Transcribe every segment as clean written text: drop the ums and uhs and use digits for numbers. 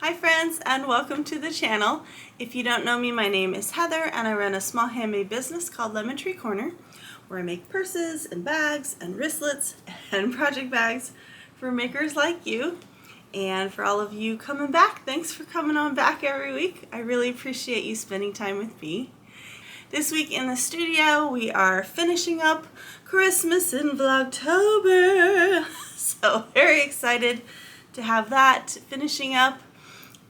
Hi friends, and welcome to the channel. If you don't know me, my name is Heather and I run a small handmade business called Lemon Tree Corner, where I make purses and bags and wristlets and project bags for makers like you. And for all of you coming back, thanks for coming on back every week. I really appreciate you spending time with me. This week in the studio we are finishing up Christmas in Vlogtober. So very excited to have that finishing up.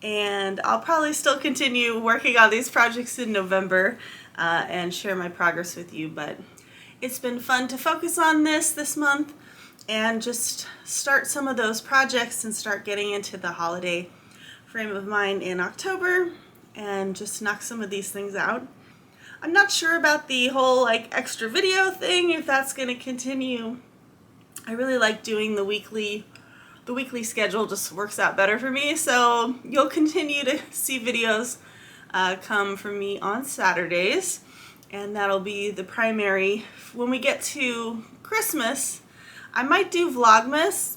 And I'll probably still continue working on these projects in November and share my progress with you, but it's been fun to focus on this month and just start some of those projects and start getting into the holiday frame of mind in October and just knock some of these things out. I'm not sure about the whole extra video thing, if that's going to continue. I really like doing the weekly schedule, just works out better for me, so you'll continue to see videos come from me on Saturdays, and that'll be the primary. When we get to Christmas, I might do Vlogmas,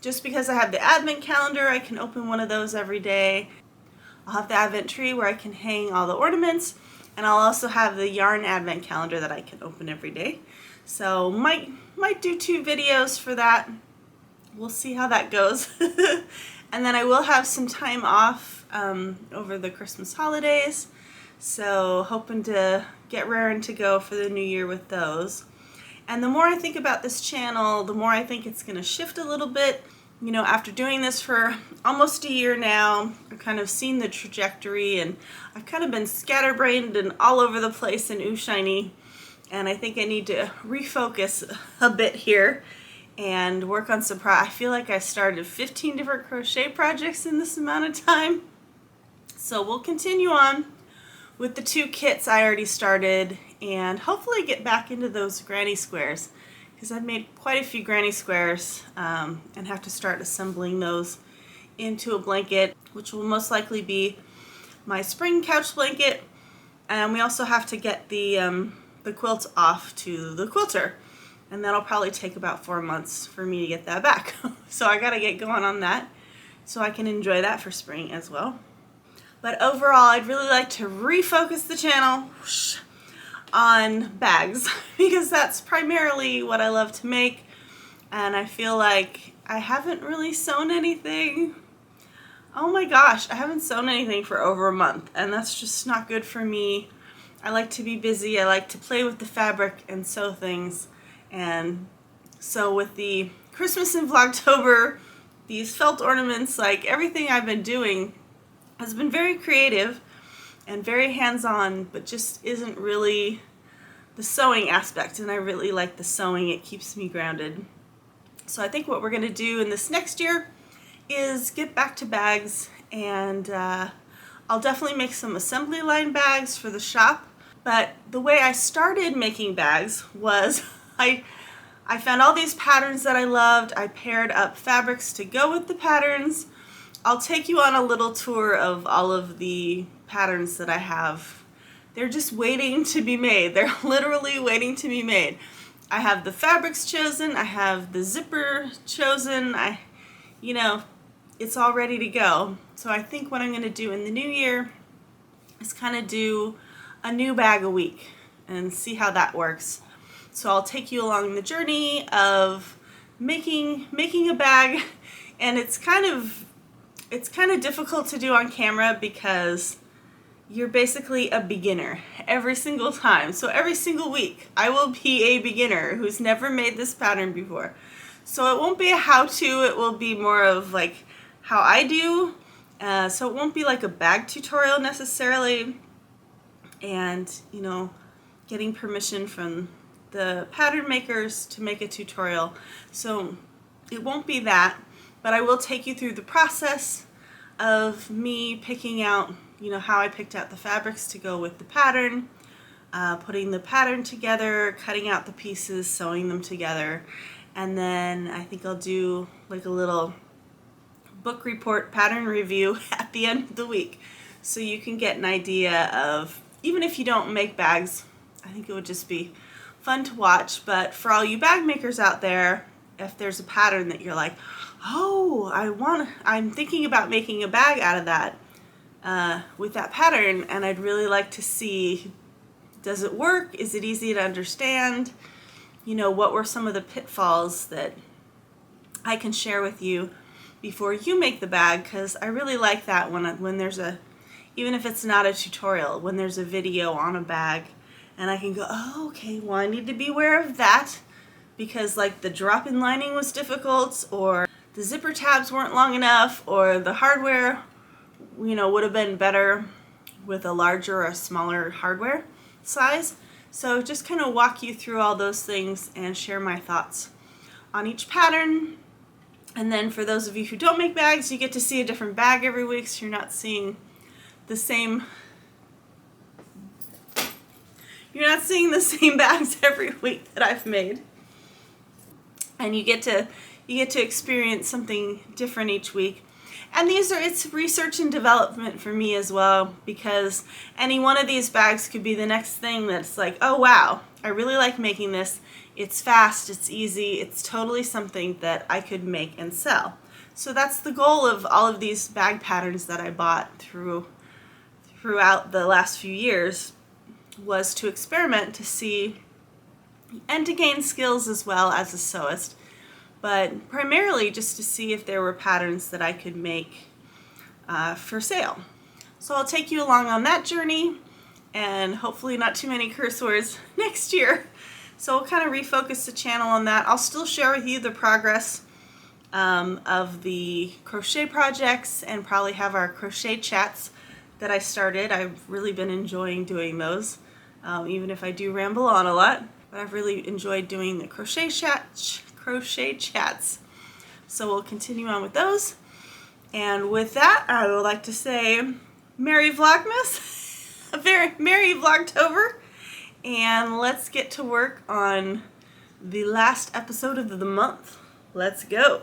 just because I have the advent calendar. I can open one of those every day. I'll have the advent tree where I can hang all the ornaments, and I'll also have the yarn advent calendar that I can open every day. So might do 2 videos for that. We'll see how that goes. And then I will have some time off over the Christmas holidays, so hoping to get raring to go for the new year with those. And the more I think about this channel, the more I think it's going to shift a little bit. You know, after doing this for almost a year now, I've kind of seen the trajectory, and I've kind of been scatterbrained and all over the place and ooh shiny, and I think I need to refocus a bit here and work on some I feel like I started 15 different crochet projects in this amount of time. So we'll continue on with the 2 kits I already started and hopefully get back into those granny squares, because I've made quite a few granny squares and have to start assembling those into a blanket, which will most likely be my spring couch blanket. And we also have to get the quilts off to the quilter, and that'll probably take about 4 months for me to get that back. So I gotta get going on that so I can enjoy that for spring as well. But overall, I'd really like to refocus the channel on bags, because that's primarily what I love to make, and I feel like I haven't really sewn anything. Oh my gosh, I haven't sewn anything for over a month, and that's just not good for me. I like to be busy, I like to play with the fabric and sew things. And so with the Christmas in Vlogtober, these felt ornaments, everything I've been doing has been very creative and very hands-on, but just isn't really the sewing aspect, and I really like the sewing. It keeps me grounded. So I think what we're going to do in this next year is get back to bags, and I'll definitely make some assembly line bags for the shop. But the way I started making bags was I found all these patterns that I loved. I paired up fabrics to go with the patterns. I'll take you on a little tour of all of the patterns that I have. They're just waiting to be made. They're literally waiting to be made. I have the fabrics chosen. I have the zipper chosen. It's all ready to go. So I think what I'm going to do in the new year is kind of do a new bag a week and see how that works. So I'll take you along the journey of making a bag, and it's kind of difficult to do on camera because you're basically a beginner every single time. So every single week I will be a beginner who's never made this pattern before. So it won't be a how-to, it will be more of how I do. So it won't be like a bag tutorial necessarily, and getting permission from the pattern makers to make a tutorial. So it won't be that, but I will take you through the process of me picking out, how I picked out the fabrics to go with the pattern, putting the pattern together, cutting out the pieces, sewing them together, and then I think I'll do a little book report pattern review at the end of the week, so you can get an idea of, even if you don't make bags, I think it would just be fun to watch. But for all you bag makers out there, if there's a pattern that you're like, oh, I'm thinking about making a bag out of that with that pattern, and I'd really like to see, does it work? Is it easy to understand? You know, what were some of the pitfalls that I can share with you before you make the bag? Because I really like that when there's a, even if it's not a tutorial, when there's a video on a bag and I can go, oh, okay, well, I need to be aware of that because like the drop-in lining was difficult, or the zipper tabs weren't long enough, or the hardware, you know, would have been better with a larger or a smaller hardware size. So just kind of walk you through all those things and share my thoughts on each pattern. And then for those of you who don't make bags, you get to see a different bag every week, so you're not seeing the same bags every week that I've made. And you get to experience something different each week. And it's research and development for me as well, because any one of these bags could be the next thing that's like, oh wow, I really like making this. It's fast, it's easy, it's totally something that I could make and sell. So that's the goal of all of these bag patterns that I bought throughout the last few years, was to experiment, to see, and to gain skills as well as a sewist, but primarily just to see if there were patterns that I could make for sale. So I'll take you along on that journey, and hopefully not too many curse words next year. So we'll kind of refocus the channel on that. I'll still share with you the progress of the crochet projects, and probably have our crochet chats that I started. I've really been enjoying doing those, even if I do ramble on a lot. But I've really enjoyed doing the crochet chats. So we'll continue on with those. And with that, I would like to say Merry Vlogmas, a very Merry Vlogtober, and let's get to work on the last episode of the month. Let's go.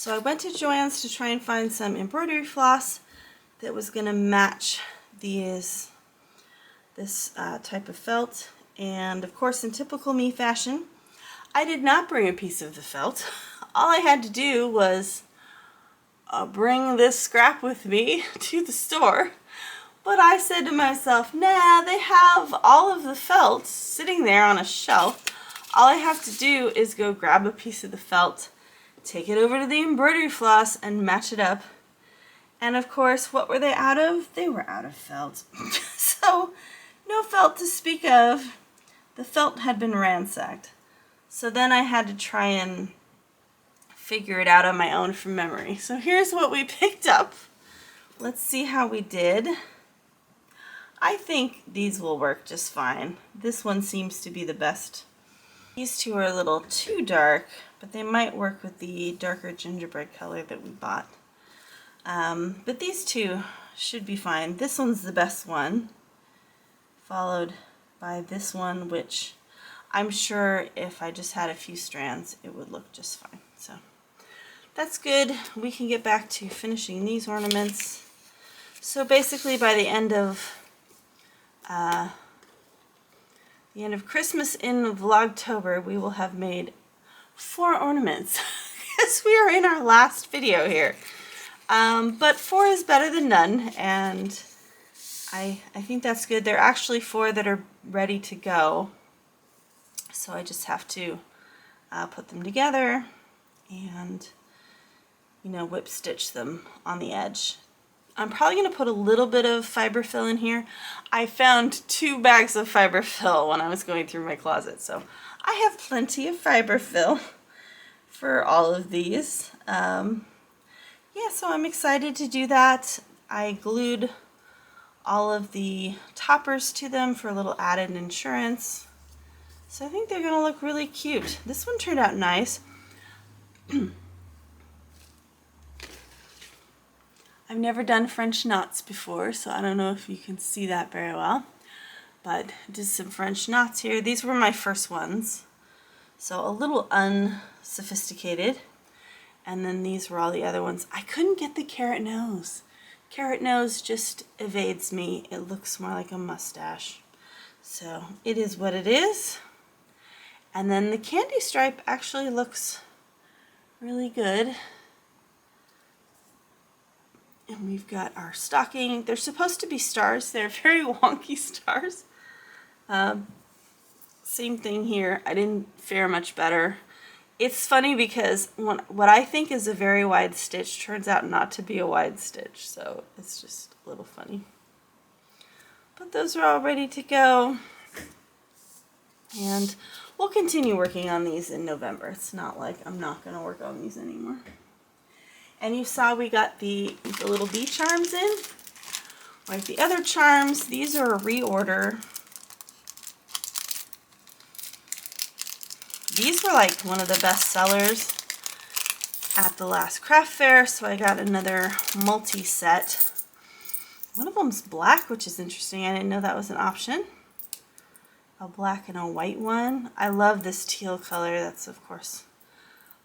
So I went to Joanns to try and find some embroidery floss that was going to match this type of felt, and of course, in typical me fashion, I did not bring a piece of the felt. All I had to do was bring this scrap with me to the store. But I said to myself, nah, they have all of the felt sitting there on a shelf. All I have to do is go grab a piece of the felt, take it over to the embroidery floss and match it up, And of course, what were they out of? They were out of felt. So no felt to speak of. The felt had been ransacked. So then I had to try and figure it out on my own from memory. So here's what we picked up. Let's see how we did. I think these will work just fine. This one seems to be the best. These two are a little too dark, but they might work with the darker gingerbread color that we bought. But these two should be fine. This one's the best one, followed by this one, which I'm sure if I just had a few strands, it would look just fine. So that's good. We can get back to finishing these ornaments. So basically by the end of Christmas in Vlogtober, we will have made 4 ornaments. Yes, we are in our last video here. But 4 is better than none, and I think that's good. There are actually 4 that are ready to go, so I just have to put them together and, you know, whip stitch them on the edge. I'm probably going to put a little bit of fiberfill in here. I found 2 bags of fiberfill when I was going through my closet, so I have plenty of fiberfill for all of these. Yeah, so I'm excited to do that. I glued all of the toppers to them for a little added insurance. So I think they're going to look really cute. This one turned out nice. I've never done French knots before, so I don't know if you can see that very well. But did some French knots here. These were my first ones, so a little unsophisticated. And then these were all the other ones. I couldn't get the carrot nose. Carrot nose just evades me. It looks more like a mustache. So it is what it is. And then the candy stripe actually looks really good. And we've got our stocking. They're supposed to be stars. They're very wonky stars. Same thing here. I didn't fare much better. It's funny because what I think is a very wide stitch turns out not to be a wide stitch. So it's just a little funny. But those are all ready to go. And we'll continue working on these in November. It's not like I'm not going to work on these anymore. And you saw we got the little bee charms in. Like the other charms, these are a reorder. These were like one of the best sellers at the last craft fair, so I got another multi-set. One of them's black, which is interesting. I didn't know that was an option. A black and a white one. I love this teal color. That's, of course,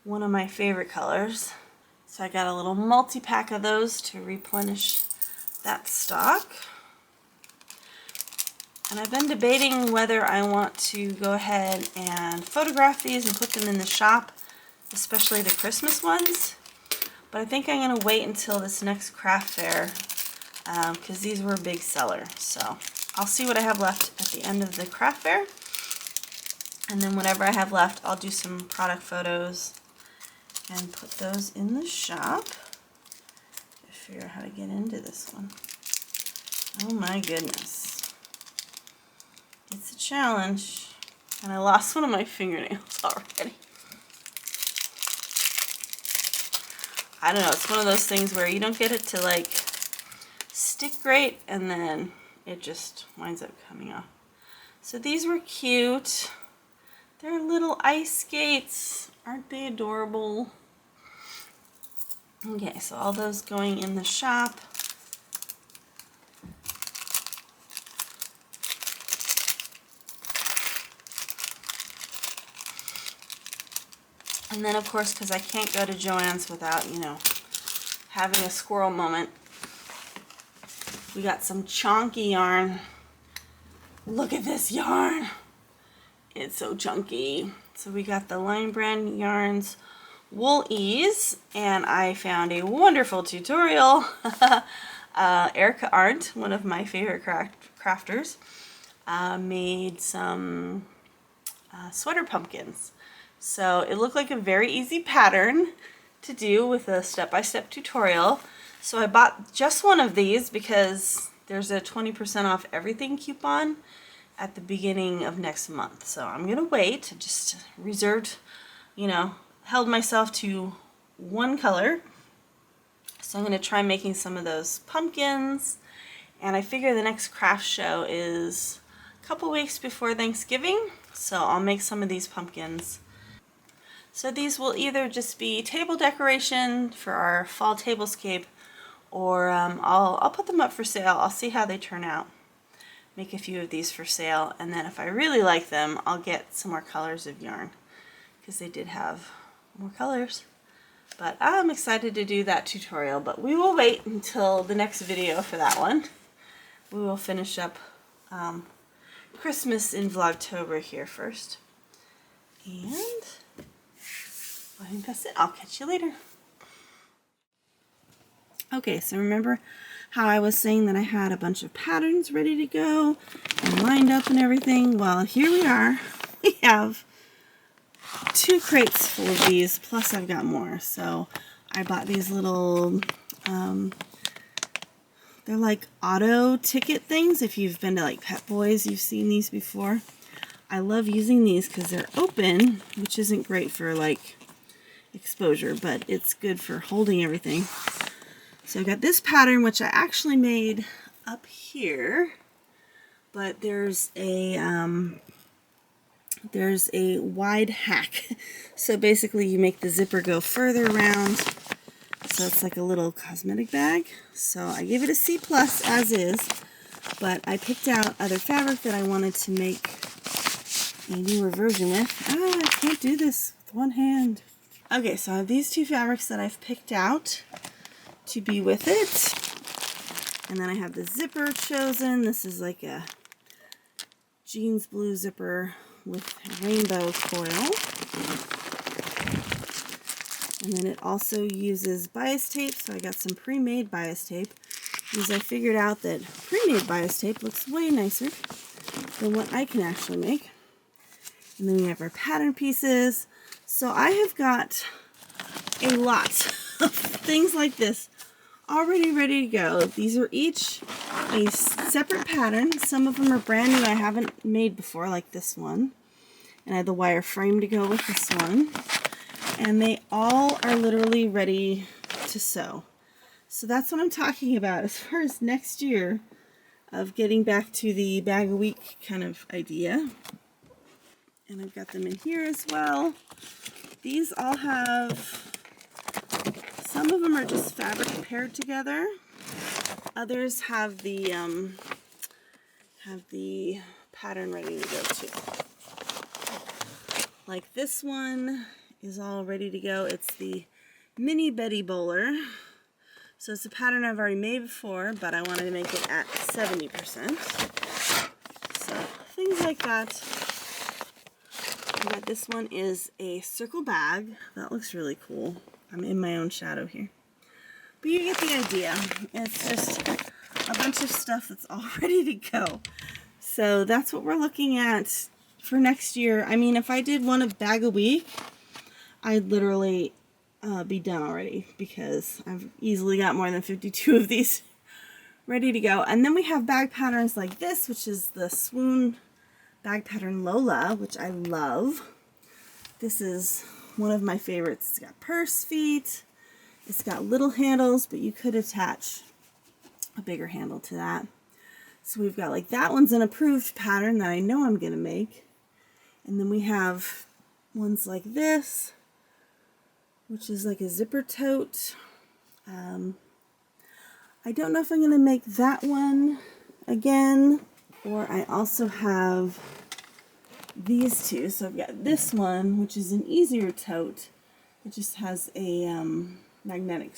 one of my favorite colors. So I got a little multi-pack of those to replenish that stock. And I've been debating whether I want to go ahead and photograph these and put them in the shop, especially the Christmas ones. But I think I'm going to wait until this next craft fair because these were a big seller. So I'll see what I have left at the end of the craft fair. And then whatever I have left, I'll do some product photos and put those in the shop. Gotta figure out how to get into this one. Oh my goodness. It's a challenge. And I lost one of my fingernails already. I don't know, it's one of those things where you don't get it to like stick great and then it just winds up coming off. So these were cute. They're little ice skates. Aren't they adorable? Okay, so all those going in the shop. And then, of course, because I can't go to Joanns without, you know, having a squirrel moment, we got some chunky yarn. Look at this yarn. It's so chunky. So we got the Line Brand Yarns Wool Ease, and I found a wonderful tutorial. Erica Arndt, one of my favorite crafters, made some sweater pumpkins. So it looked like a very easy pattern to do with a step-by-step tutorial. So I bought just one of these because there's a 20% off everything coupon at the beginning of next month. So I'm going to wait. I just reserved, you know, held myself to one color. So I'm going to try making some of those pumpkins. And I figure the next craft show is a couple weeks before Thanksgiving. So I'll make some of these pumpkins. So these will either just be table decoration for our fall tablescape, or I'll put them up for sale. I'll see how they turn out. Make a few of these for sale, and then if I really like them, I'll get some more colors of yarn, because they did have more colors. But I'm excited to do that tutorial, but we will wait until the next video for that one. We will finish up Christmas in Vlogtober here first. And I think that's it. I'll catch you later. Okay, so remember how I was saying that I had a bunch of patterns ready to go and lined up and everything? Well, here we are. We have 2 crates full of these, plus I've got more. So I bought these little, they're like auto ticket things. If you've been to like Pet Boys, you've seen these before. I love using these because they're open, which isn't great for like exposure, but it's good for holding everything. So I got this pattern, which I actually made up here, but there's a wide hack. So basically you make the zipper go further around, so it's like a little cosmetic bag. So I gave it a C+ as is, but I picked out other fabric that I wanted to make a newer version with. I can't do this with one hand. Okay, so I have these 2 fabrics that I've picked out to be with it. And then I have the zipper chosen. This is like a jeans blue zipper with rainbow coil. And then it also uses bias tape, so I got some pre-made bias tape, because I figured out that pre-made bias tape looks way nicer than what I can actually make. And then we have our pattern pieces. So I have got a lot of things like this already ready to go. These are each a separate pattern. Some of them are brand new I haven't made before, like this one. And I have the wire frame to go with this one. And they all are literally ready to sew. So that's what I'm talking about as far as next year of getting back to the bag a week kind of idea. And I've got them in here as well. These all have, some of them are just fabric paired together. Others have the pattern ready to go too. Like this one is all ready to go. It's the mini Betty Bowler. So it's a pattern I've already made before, but I wanted to make it at 70%. So things like that. And this one is a circle bag. That looks really cool. I'm in my own shadow here. But you get the idea. It's just a bunch of stuff that's all ready to go. So that's what we're looking at for next year. I mean, if I did one a bag a week, I'd literally be done already, because I've easily got more than 52 of these ready to go. And then we have bag patterns like this, which is the Swoon bag pattern Lola, which I love. This is one of my favorites. It's got purse feet. It's got little handles, but you could attach a bigger handle to that. So we've got like that one's an approved pattern that I know I'm going to make. And then we have ones like this, which is like a zipper tote. I don't know if I'm going to make that one again. Or I also have these two. So I've got this one, which is an easier tote. It just has a magnetic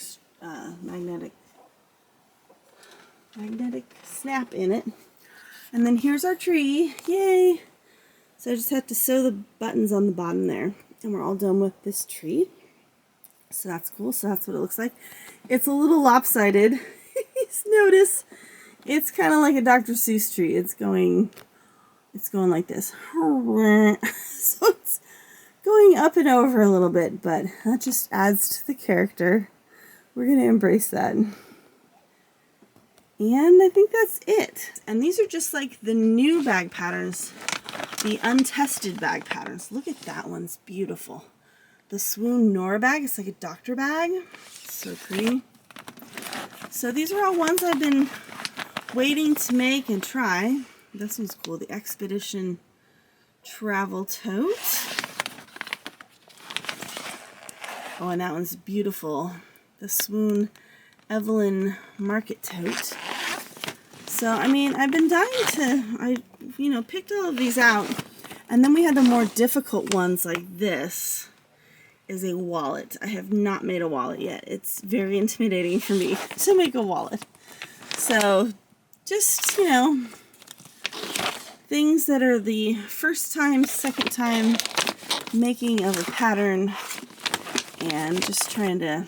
snap in it. And then here's our tree. Yay! So I just have to sew the buttons on the bottom there. And we're all done with this tree. So that's cool. So that's what it looks like. It's a little lopsided. Just notice. It's kind of like a Dr. Seuss tree. It's going like this. So it's going up and over a little bit, but that just adds to the character. We're going to embrace that. And I think that's it. And these are just like the new bag patterns, the untested bag patterns. Look at that one's beautiful. The Swoon Nora bag, it's like a doctor bag. So pretty. So these are all ones I've been waiting to make and try. This one's cool, the Expedition Travel Tote. Oh, and that one's beautiful. The Swoon Evelyn Market Tote. So, I mean, I've been dying to, picked all of these out. And then we had the more difficult ones like this is a wallet. I have not made a wallet yet. It's very intimidating for me to make a wallet. So, just, things that are the first time, second time making of a pattern, and just trying to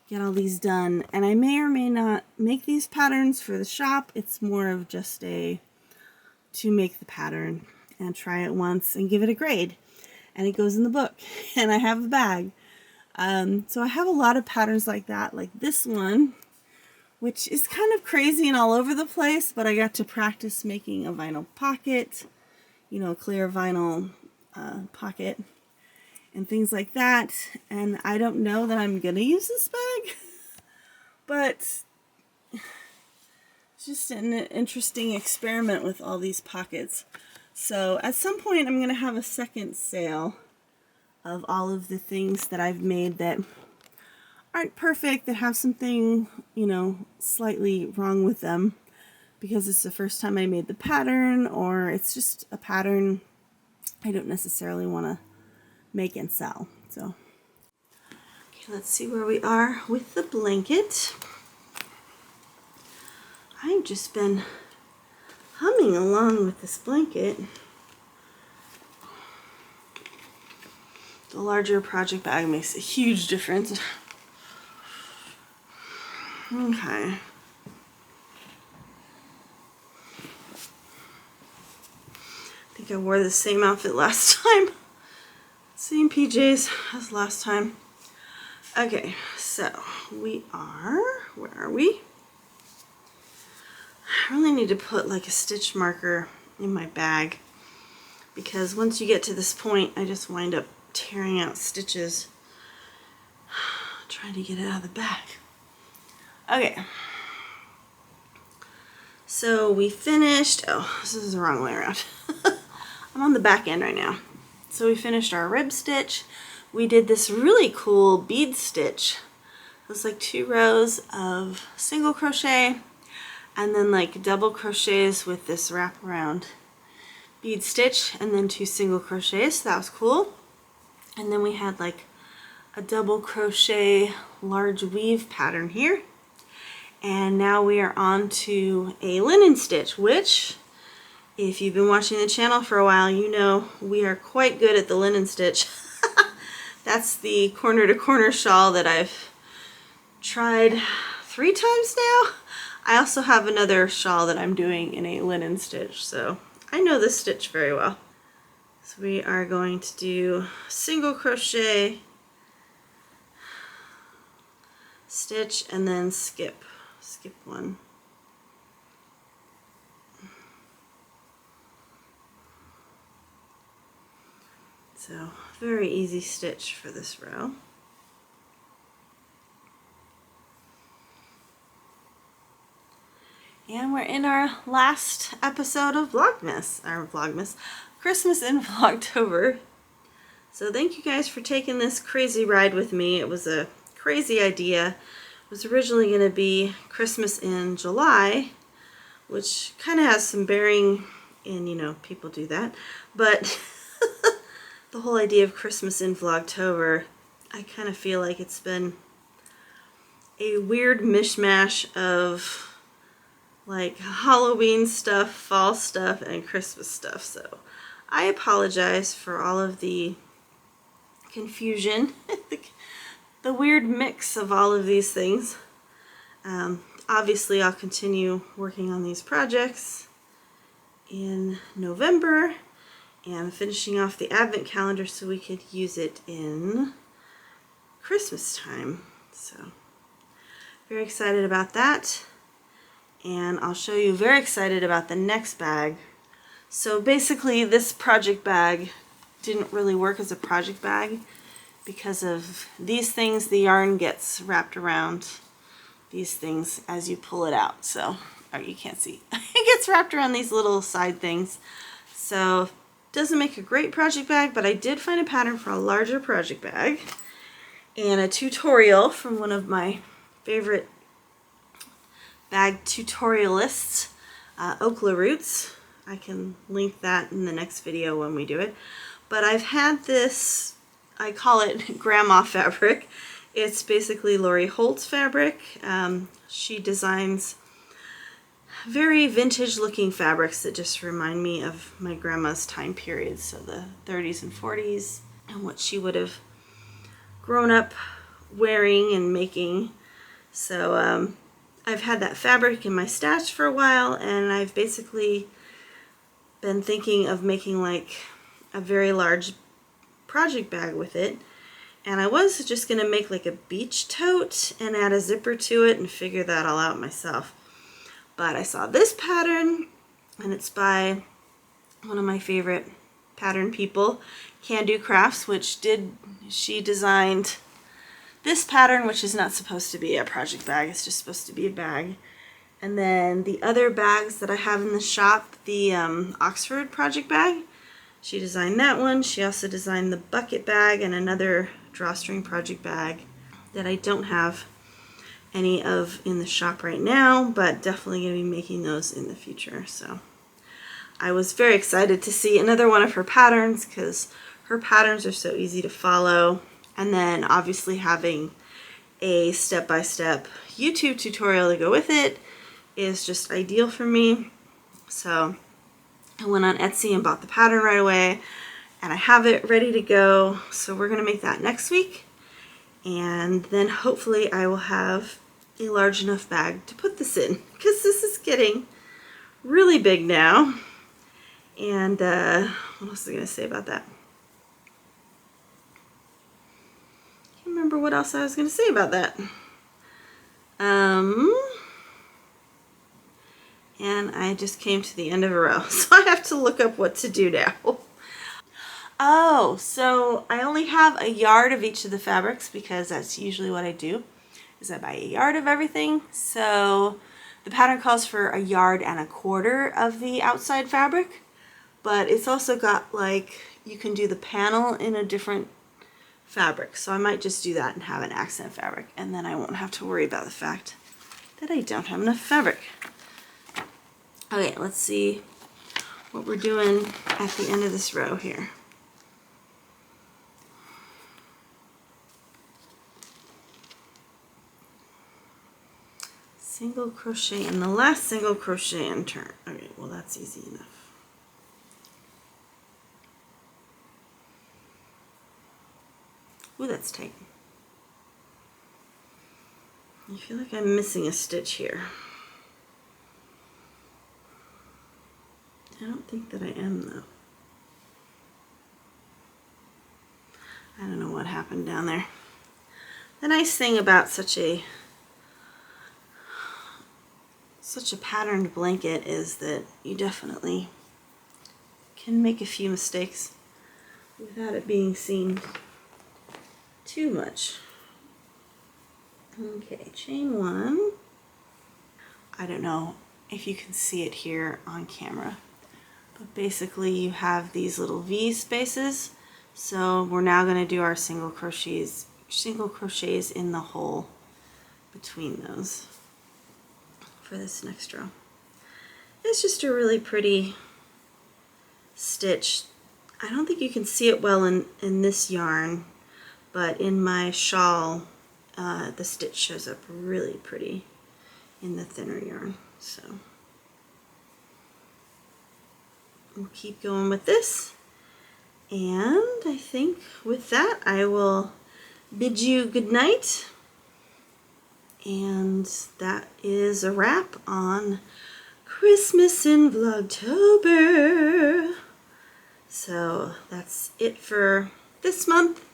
get all these done. And I may or may not make these patterns for the shop. It's more of just to make the pattern and try it once and give it a grade. And it goes in the book. And I have a bag. So I have a lot of patterns like that, like this one, which is kind of crazy and all over the place, but I got to practice making a vinyl pocket, a clear vinyl pocket, and things like that. And I don't know that I'm gonna use this bag, but it's just an interesting experiment with all these pockets. So at some point I'm gonna have a second sale of all of the things that I've made that aren't perfect, that have something, slightly wrong with them because it's the first time I made the pattern, or it's just a pattern I don't necessarily want to make and sell. So, okay, let's see where we are with the blanket. I've just been humming along with this blanket. The larger project bag makes a huge difference. Okay. I think I wore the same outfit last time. Same PJs as last time. Okay, so we are, where are we? I really need to put like a stitch marker in my bag, because once you get to this point, I just wind up tearing out stitches trying to get it out of the bag. Okay, so we finished, oh, this is the wrong way around. I'm on the back end right now. So we finished our rib stitch. We did this really cool bead stitch. It was like 2 rows of single crochet and then like double crochets with this wraparound bead stitch, and then 2 single crochets. So that was cool. And then we had like a double crochet large weave pattern here. And now we are on to a linen stitch, which, if you've been watching the channel for a while, you know we are quite good at the linen stitch. That's the corner to corner shawl that I've tried 3 times now. I also have another shawl that I'm doing in a linen stitch, so I know this stitch very well. So we are going to do single crochet, stitch, and then skip 1. So very easy stitch for this row. And we're in our last episode of Vlogmas, Christmas in Vlogtober. So thank you guys for taking this crazy ride with me. It was a crazy idea. It was originally going to be Christmas in July, which kind of has some bearing in, people do that. But the whole idea of Christmas in Vlogtober, I kind of feel like it's been a weird mishmash of like Halloween stuff, fall stuff, and Christmas stuff. So I apologize for all of the confusion, the weird mix of all of these things. Obviously I'll continue working on these projects in November and finishing off the advent calendar so we could use it in Christmas time. So Very excited about that. And I'll show you very excited about the next bag. So basically this project bag didn't really work as a project bag because of these things. The yarn gets wrapped around these things as you pull it out. So, or you can't see. It gets wrapped around these little side things. So doesn't make a great project bag, but I did find a pattern for a larger project bag and a tutorial from one of my favorite bag tutorialists, Okla Roots. I can link that in the next video when we do it. But I've had this, I call it grandma fabric. It's basically Lori Holt's fabric. She designs very vintage looking fabrics that just remind me of my grandma's time period, so the 30s and 40s, and what she would have grown up wearing and making. So I've had that fabric in my stash for a while, and I've basically been thinking of making like a very large project bag with it. And I was just going to make like a beach tote and add a zipper to it and figure that all out myself. But I saw this pattern, and it's by one of my favorite pattern people, Can Do Crafts, she designed this pattern, which is not supposed to be a project bag, it's just supposed to be a bag. And then the other bags that I have in the shop, the Oxford project bag, she designed that one. She also designed the bucket bag and another drawstring project bag that I don't have any of in the shop right now, but definitely going to be making those in the future. So I was very excited to see another one of her patterns because her patterns are so easy to follow. And then obviously having a step-by-step YouTube tutorial to go with it is just ideal for me. So I went on Etsy and bought the pattern right away, and I have it ready to go. So we're going to make that next week, and then hopefully I will have a large enough bag to put this in, because this is getting really big now. And what else was I going to say about that? Remember what else I was going to say about that. And I just came to the end of a row, so I have to look up what to do now. Oh, so I only have a yard of each of the fabrics because that's usually what I do, is I buy a yard of everything. So the pattern calls for a yard and a quarter of the outside fabric, but it's also got like, you can do the panel in a different fabric. So I might just do that and have an accent fabric, and then I won't have to worry about the fact that I don't have enough fabric. Okay, let's see what we're doing at the end of this row here. Single crochet in the last single crochet and turn. Okay, well that's easy enough. Ooh, that's tight. I feel like I'm missing a stitch here. I don't think that I am, though. I don't know what happened down there. The nice thing about such a patterned blanket is that you definitely can make a few mistakes without it being seen too much. Okay, chain one. I don't know if you can see it here on camera, but basically you have these little V spaces. So we're now going to do our single crochets in the hole between those for this next row. It's just a really pretty stitch. I don't think you can see it well in this yarn, but in my shawl the stitch shows up really pretty in the thinner yarn. So we'll keep going with this, and I think with that I will bid you good night, and that is a wrap on Christmas in Vlogtober. So that's it for this month,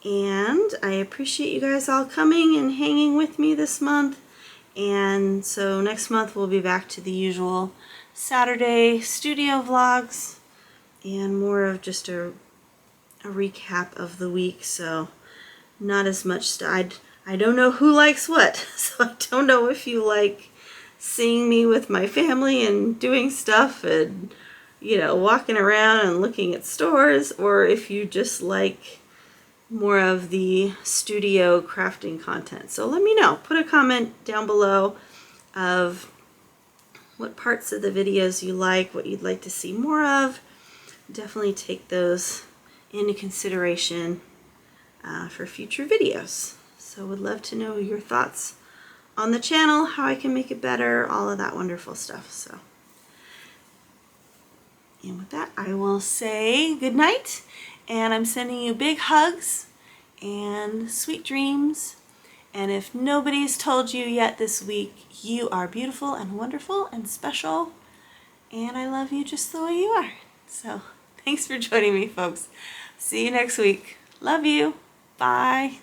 And I appreciate you guys all coming and hanging with me this month. And so next month we'll be back to the usual Saturday studio vlogs and more of just a recap of the week. So not as much stuff. I don't know who likes what, so I don't know if you like seeing me with my family and doing stuff and, you know, walking around and looking at stores, or if you just like more of the studio crafting content. So let me know. Put a comment down below of what parts of the videos you like, what you'd like to see more of. Definitely take those into consideration for future videos. So would love to know your thoughts on the channel, how I can make it better, all of that wonderful stuff. So, and with that, I will say good night, and I'm sending you big hugs and sweet dreams. And if nobody's told you yet this week, you are beautiful and wonderful and special, and I love you just the way you are. So thanks for joining me, folks. See you next week. Love you. Bye.